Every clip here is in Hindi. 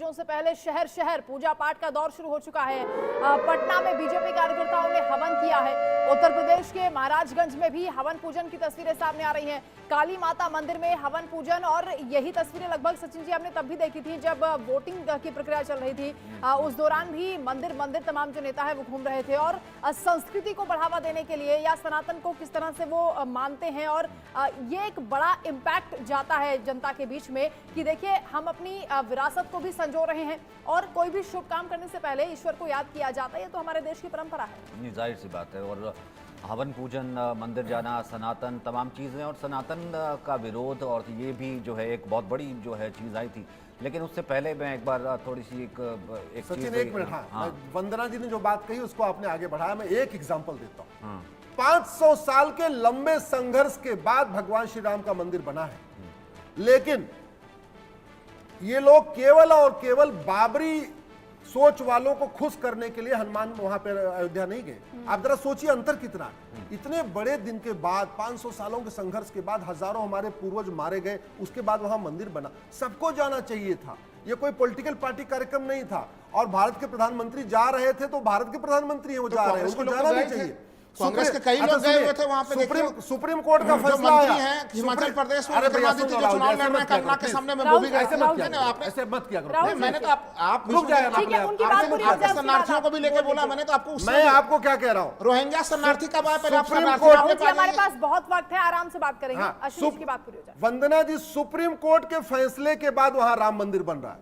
छुट्टियों से पहले शहर शहर पूजा पाठ का दौर शुरू हो चुका है। पटना में बीजेपी कार्यकर्ताओं ने हवन किया है। उत्तर प्रदेश के महाराजगंज में भी हवन पूजन की तस्वीरें सामने आ रही हैं। काली माता मंदिर में हवन पूजन, और यही तस्वीरें लगभग सचिन जी हमने तब भी देखी थी जब वोटिंग की प्रक्रिया चल रही थी। उस दौरान भी मंदिर मंदिर तमाम जो नेता है वो घूम रहे थे और संस्कृति को बढ़ावा देने के लिए या सनातन को किस तरह से वो मानते हैं, और ये एक बड़ा इम्पैक्ट जाता है जनता के बीच में कि देखिए हम अपनी विरासत को भी संजो रहे हैं और कोई भी शुभ काम करने से पहले ईश्वर को याद किया जाता है। ये तो हमारे देश की परंपरा है। जाहिर सी बात है। और हवन पूजन, मंदिर जाना, सनातन, तमाम चीज़ें, और सनातन का विरोध, और ये भी जो है एक बहुत बड़ी जो है चीज़ आई थी। लेकिन उससे पहले मैं एक बार थोड़ी सी एक सचिन एक मिनट, हाँ, वंदना जी ने जो बात कही उसको आपने आगे बढ़ाया। मैं एक एग्जांपल देता हूँ। 500 साल के लंबे संघर्ष के बाद भगवान श्री राम का मंदिर बना है, लेकिन ये लोग केवल और केवल बाबरी सोच वालों को खुश करने के लिए हनुमान वहां पर अयोध्या नहीं गए। आप जरा सोचिए अंतर कितना है। इतने बड़े दिन के बाद, 500 सालों के संघर्ष के बाद, हजारों हमारे पूर्वज मारे गए, उसके बाद वहां मंदिर बना। सबको जाना चाहिए था। ये कोई पॉलिटिकल पार्टी कार्यक्रम नहीं था। और भारत के प्रधानमंत्री जा रहे थे तो भारत के प्रधानमंत्री हैं, वो जा रहे हैं, उनको जाना नहीं चाहिए। कांग्रेस के कई लोग गए हुए थे वहां पे। सुप्रीम कोर्ट का फैसला मंत्री हैं हिमाचल प्रदेश में, विक्रमादित्य जो चुनाव लड़ रहे हैं कल्पना के सामने में, वो भी ऐसे मत किया करो। मैंने तो आप रुक जाए, आपके शरणार्थियों को भी लेके बोला। मैंने तो आपको, मैं आपको क्या कह रहा हूँ, रोहिंग्या शरणार्थी का बात, हमारे पास बहुत वक्त है, आराम से बात करेंगे। आशीष की बात पूरी हो जाए। वंदना जी, सुप्रीम कोर्ट के फैसले के बाद वहां राम मंदिर बन रहा है।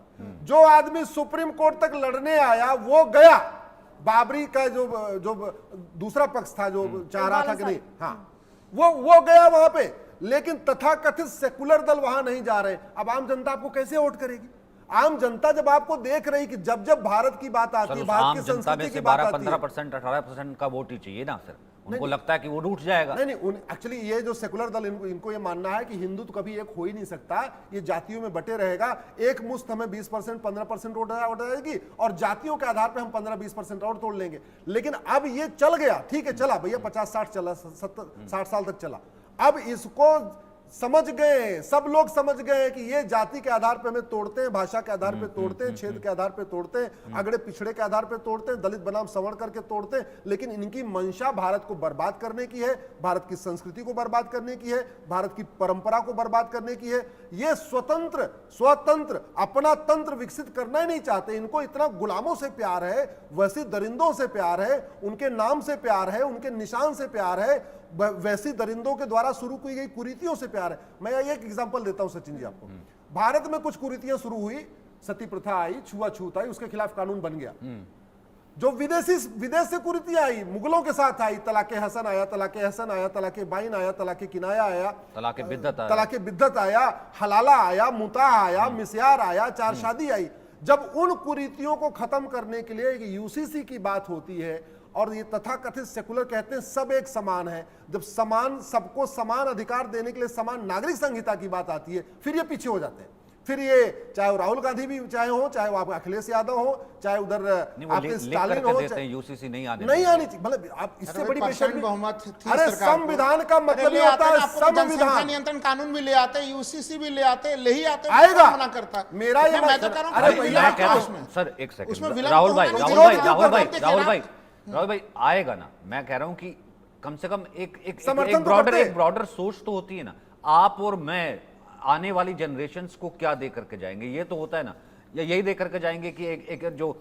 जो आदमी सुप्रीम कोर्ट तक लड़ने आया वो गया। बाबरी का जो दूसरा पक्ष था जो चाह रहा था कि नहीं, हाँ, वो गया वहां पे, लेकिन तथाकथित सेकुलर दल वहां नहीं जा रहे। अब आम जनता आपको कैसे वोट करेगी? आम जनता जब आपको देख रही कि जब जब भारत की बात आती है, भारत की संस्कृति की बात आती है, 12-15%, 18% का वोट ही चाहिए ना सर। उनको लगता है कि वो रूठ जाएगा। नहीं, एक्चुअली ये जो सेकुलर दल, इनको ये मानना है कि हिंदू तो कभी एक हो ही नहीं सकता, ये जातियों में बटे रहेगा। एक मुश्त हमें 20%, 15% वोट आएगी और जातियों के आधार पर हम 15-20% और तोड़ लेंगे। लेकिन अब ये चल गया, ठीक है, चला भैया, 50-60 चला, 60 साल तक चला। अब इसको समझ गए, सब लोग समझ गए कि ये जाति के आधार पे हमें तोड़ते हैं, भाषा के आधार पे तोड़ते हैं, क्षेत्र के आधार पे तोड़ते हैं, अगड़े पिछड़े के आधार पे तोड़ते हैं, दलित बनाम सवर्ण करके तोड़ते हैं। लेकिन इनकी मंशा भारत को बर्बाद करने की है, भारत की संस्कृति को बर्बाद करने की है, भारत की परंपरा को बर्बाद करने की है। ये स्वतंत्र अपना तंत्र विकसित करना ही नहीं चाहते। इनको इतना गुलामों से प्यार है, वैसी दरिंदों से प्यार है, उनके नाम से प्यार है, उनके निशान से प्यार है, वैसी दरिंदों के द्वारा शुरू की गई कुरीतियों से प्यार है। मैं एक एग्जांपल देता हूं सचिन जी आपको। भारत में कुछ कुरीतियां शुरू हुई, सती प्रथा आई, छुआछूत आई, उसके खिलाफ कानून बन गया। जो विदेश से कुरीतियां आई, मुगलों के साथ आई, तलाके हसन आया, तलाके हसन आया, तलाके बाइन आया, तलाके किनाया आया, तलाके बिद्दत आया, हलाला आया, मुता आया, मिस्यार आया, चार शादी आई। जब उन कुरीतियों को खत्म करने के लिए यूसीसी की बात होती है और ये तथाकथित सेकुलर कहते हैं सब एक समान है, जब सबको समान अधिकार देने के लिए समान नागरिक संहिता की बात आती है, फिर ये पीछे हो जाते हैं। फिर ये चाहे वो राहुल गांधी भी चाहे वो आप अखिलेश यादव हो, चाहे उधर आपके स्टालिन हो, यूसीसी नहीं आनी चाहिए। मतलब आप इससे बड़ी बहुमत थी। अरे संविधान का मतलब ये होता है, संविधान नियंत्रण कानून भी ले आते, यूसीसी भी ले आते, ले आते, आएगा। मना करता मेरा ये मैं तो कह रहा हूं सर, एक सेकंड, राहुल भाई आएगा ना। मैं कह रहा हूं कि कम से कम एक ब्रॉडर सोच तो होती है ना। आप और मैं आने वाली जनरेशन्स को क्या दे करके जाएंगे, ये तो होता है ना। या यही दे करके जाएंगे कि एक जो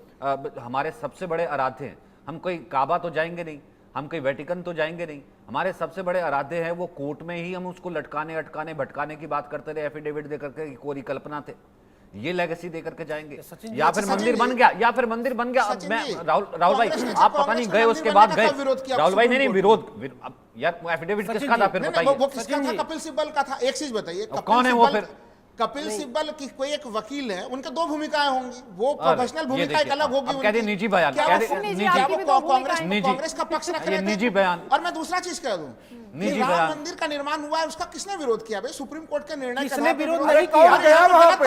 हमारे सबसे बड़े आराध्य हैं, हम कोई काबा तो जाएंगे नहीं, हम कोई वेटिकन तो जाएंगे नहीं। हमारे सबसे बड़े आराध्य हैं, वो कोर्ट में ही हम उसको लटकाने अटकाने भटकाने की बात करते रहे, एफिडेविट दे करके कोरी कल्पना थे। ये लेगेसी देकर के जाएंगे, या फिर मंदिर बन गया, अब मैं राहुल भाई, आप पता नहीं गए, उसके बाद गए राहुल भाई, नहीं विरोध यार, एफिडेविट किसका था फिर बताइए? वो किसका था? कपिल सिब्बल का था। एक चीज बताइए, कौन है वो फिर? कपिल सिब्बल की कोई एक वकील है, उनके दो भूमिकाएं होंगी, वो प्रोफेशनल भूमिका एक अलग होगी। कह दे निजी बयान, कांग्रेस का पक्ष रख रहे थे, निजी बयान। और मैं दूसरा चीज कह दूं, निजी राम बयान मंदिर का निर्माण हुआ है, उसका किसने विरोध किया? भाई सुप्रीम कोर्ट के निर्णय किसने विरोध नहीं किया?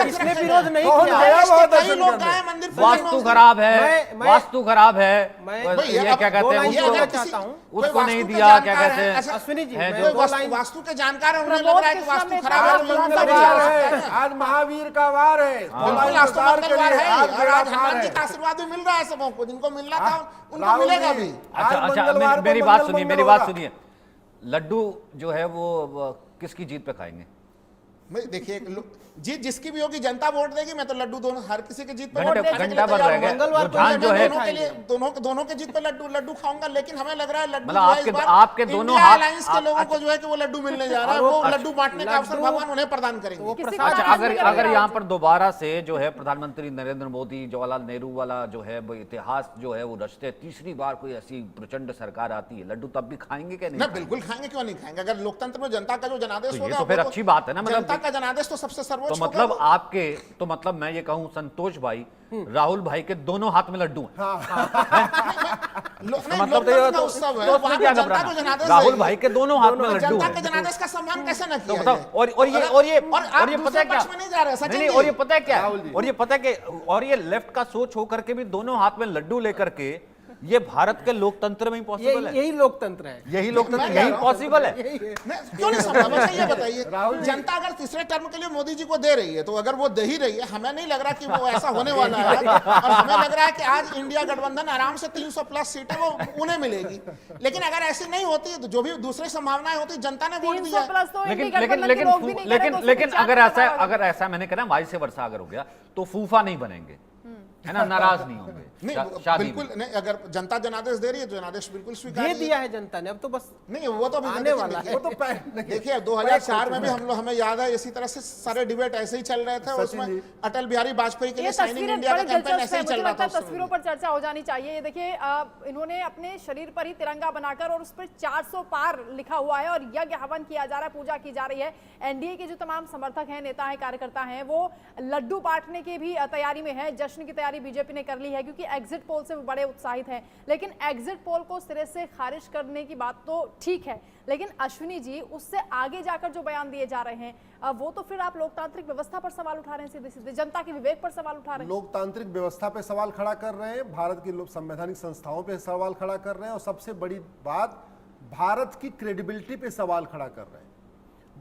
किसने विरोध नहीं किया? कई लोग गए मंदिर पूजन वास्तु में खराब है, मैं- वास्तु खराब है, भाई, ये अब क्या कहते दो हैं लाइन ये बोलना अगर चाहता किसी- हूं। कोई उसको वास्तु नहीं के दिया, क्या जानकार कहते है, हैं, अच्छा, अश्विनी जी, है मैं जो- दो लाइन- वास्तु के जानकार है, उन्हें लग प्रमोद रहा है कि कृष्णा वास्तु में खराब है आज तो लोग मंगलवार नहीं आ है, सकते हैं। आज महावीर का वार है, बिल्कुल, आज तो इंतजार मंगलवार करिए, है आज और बेड़ा आज पार हनुमान जी है। का आशीर्वाद भी मिल रहा है सबों को, जिनको मिलना था उनको राहुल मिलेगा जी, भी। आज अच्छा, मंगलवार को मेरी बात मंगल सुनिए, मंगल मेरी बात होगा। सुनिए। लड्डू जो है वो किसकी जीत पे खाएंगे? भाई देखिए, जीत जिसकी भी होगी, जनता वोट देगी। मैं तो लड्डू दोनों हर किसी के जीत पे घंटे- वोट देने के लिए घंटा भर तैयार रह हूं। गया। मंगलवार वो को जान जो है दोनों के लिए दोनों के जीत पे लड्डू खाऊंगा, लेकिन हमें लग रहा है लड्डू मतलब जो है इस बार आपके दोनों इंडिया हाथ- अलायंस के लोगों को जो है कि वो लड्डू मिलने जा रहा है, वो लड्डू बांटने का अवसर भगवान उन्हें प्रदान करेंगे। किसी प्रसाद- को अच्छा, नाराज नहीं अगर करेगा। यहाँ पर दोबारा से जो है प्रधानमंत्री नरेंद्र मोदी, जवाहरलाल नेहरू वाला जो है वो इतिहास जो है वो रचते हैं, तीसरी बार कोई ऐसी प्रचंड सरकार आती है, लड्डू तब भी खाएंगे क्या? नहीं ना, खाएंगे? बिल्कुल खाएंगे, क्यों नहीं खाएंगे? अगर लोकतंत्र में जनता का जो जनादेश तो ये होगा, तो फिर वो अच्छी बात है ना, मतलब जनता का जनादेश तो सबसे सर्वोच्च तो होगा। मतलब तो मतलब मैं ये कहूं, संतोष भाई, राहुल भाई के दोनों हाथ में लड्डू हैं। नहीं, मतलब तो लोकतंत्र का उत्सव है, तो उसमें वहाँ क्या पे जनता घबराना? को जनादेश राहुल देगी। भाई के दोनों हाथ में लड्डू जनता हैं। के जनादेश का सम्मान कैसे न तो किया बताओ, जाए? और ये और आप और ये पता दूसरे है क्या? पक्ष में नहीं जा रहे, सचिन नहीं, जी। और ये पता है क्या? राहुल जी। और ये पता है कि और ये लेफ्ट का सोच हो करके भी दोनों हाथ में लड्डू लेकर के ये भारत के लोकतंत्र में ही पॉसिबल है। यही लोकतंत्र है। यही लोकतंत्र, मैं कह यही रहा हूं। पॉसिबल है। मैं क्यों नहीं समझा? मुझे ये बताइए, राहुल जी। जनता अगर तीसरे टर्म के लिए मोदी जी को दे रही है, तो अगर वो दे ही रही है, हमें नहीं लग रहा कि वो ऐसा होने वाला है। और हमें लग रहा है कि आज इंडिया गठबंधन आराम से 300 प्लस सीटें वो उन्हें मिलेगी। लेकिन अगर ऐसी नहीं होती तो जो भी दूसरी संभावनाएं होती, जनता ने वोट 300 दिया है। प्लस तो लेकिन इंडी लेकिन गठबंधन के लेकिन लोग भी नहीं लेकिन करें, तो लेकिन उसको अगर विचार ऐसा करना अगर ऐसा मैंने कहा वाइस वर्षा अगर हो गया तो फूफा नहीं बनेंगे, है ना, नाराज नहीं होंगे नहीं, शादी बिल्कुल में। नहीं। अगर जनता जनादेश दे रही है तो जनादेश बिल्कुल स्वीकार दे दिया है जनता ने, अब तो बस नहीं, वो तो अभी आने देखिए, वाला है। वो तो पहले देखिए 2004 में भी हम लोग, हमें याद है, इसी तरह से सारे डिबेट ऐसे ही चल रहे थे। और सचिन उसमें जी। अटल बिहारी वाजपेयी के ये लिए साइनिंग तस्वीरें इंडिया का बड़ी कैंपेन दिलचस्प ऐसे है, ही मुझे चल रहा लगता था है उस तस्वीरों समय। पर चर्चा हो जानी चाहिए। ये देखिए, इन्होंने अपने शरीर पर ही तिरंगा बनाकर और उस पर 400 पार लिखा हुआ है और यज्ञ हवन किया जा रहा है, पूजा की जा रही है। एनडीए के जो तमाम समर्थक हैं, नेता हैं, कार्यकर्ता हैं, वो लड्डू बांटने की भी तैयारी में है। जश्न की तैयारी बीजेपी ने कर ली है, क्योंकि एग्जिट पोल से वो बड़े उत्साहित हैं। लेकिन एग्जिट पोल को सिरे से खारिज करने की बात तो ठीक है, लेकिन अश्विनी जी उससे आगे जाकर जो बयान दिए जा रहे हैं, वो तो फिर आप लोकतांत्रिक व्यवस्था पर सवाल उठा रहे हैं, सीधे सीधे जनता के विवेक पर सवाल उठा रहे हैं। लोकतांत्रिक व्यवस्था पे सवाल खड़ा कर रहे हैं, भारत की संवैधानिक संस्थाओं पे सवाल खड़ा कर रहे हैं, और सबसे बड़ी बात, भारत की क्रेडिबिलिटी पे सवाल खड़ा कर रहे हैं।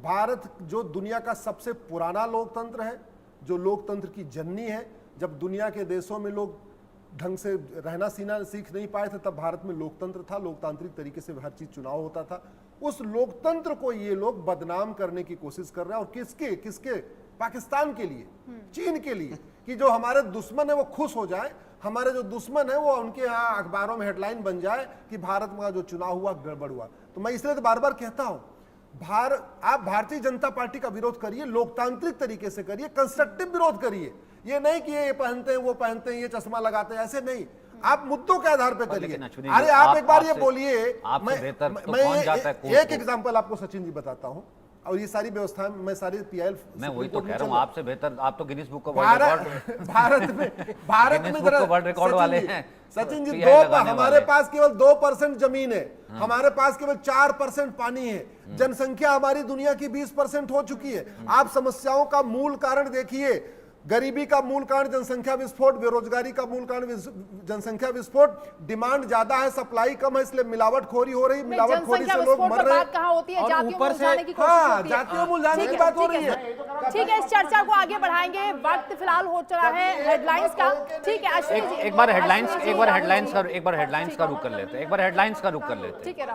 भारत जो दुनिया का सबसे पुराना लोकतंत्र है, जो लोकतंत्र की जननी है, जब दुनिया के देशों में लोग ढंग से रहना सीना सीख नहीं पाए थे, तब भारत में लोकतंत्र था, लोकतांत्रिक तरीके से हर चीज चुनाव होता था। उस लोकतंत्र को ये लोग बदनाम करने की कोशिश कर रहे हैं, और किसके किसके पाकिस्तान के लिए, चीन के लिए, कि जो हमारे दुश्मन है वो खुश हो जाए, हमारे जो दुश्मन है वो उनके यहाँ अखबारों में हेडलाइन बन जाए कि भारत में जो चुनाव हुआ गड़बड़ हुआ। तो मैं इसलिए तो बार बार कहता हूं, आप भारतीय जनता पार्टी का विरोध करिए, लोकतांत्रिक तरीके से करिए, कंस्ट्रक्टिव विरोध करिए। ये नहीं कि ये पहनते हैं, वो पहनते हैं, ये चश्मा लगाते हैं, ऐसे नहीं। आप मुद्दों के आधार पे करिए। अरे आप एक बार ये बोलिए, एक एग्जांपल आपको सचिन जी बताता हूं, और ये सारी व्यवस्था मैं सारी पीआईएल, मैं वही तो कह रहा हूँ, आपसे बेहतर आप तो गिनीज बुक भारत में जरा वर्ल्ड रिकॉर्ड वाले हैं। सचिन जी, PI लगाने हमारे वाले। पास केवल 2% जमीन है, हमारे पास केवल 4% पानी है, जनसंख्या हमारी दुनिया की 20% हो चुकी है। आप समस्याओं का मूल कारण देखिए, गरीबी का मूल कारण जनसंख्या विस्फोट, बेरोजगारी का मूल कारण जनसंख्या विस्फोट, डिमांड ज्यादा है, सप्लाई कम है, इसलिए मिलावटखोरी हो रही है, मिलावटखोरी से लोग मर रहे हैं। कहाँ होती है, और जातियों ऊपर में से- उलझाने की कोशिश हाँ, होती है। जातियों में उलझाने ठीक की है, बात हो ठीक रही है। है। ठीक है, इस चर्चा को आगे बढ़ाएंगे, वक्त फिलहाल हो चला है हेडलाइंस का। ठीक है अश्विनी जी, एक बार हेडलाइंस अश्विनी जी, एक बार राहुल हेडलाइंस जी। का रुख कर लेते हैं, एक बार हेडलाइंस का रुख कर लेते हैं। ठीक है राहुल।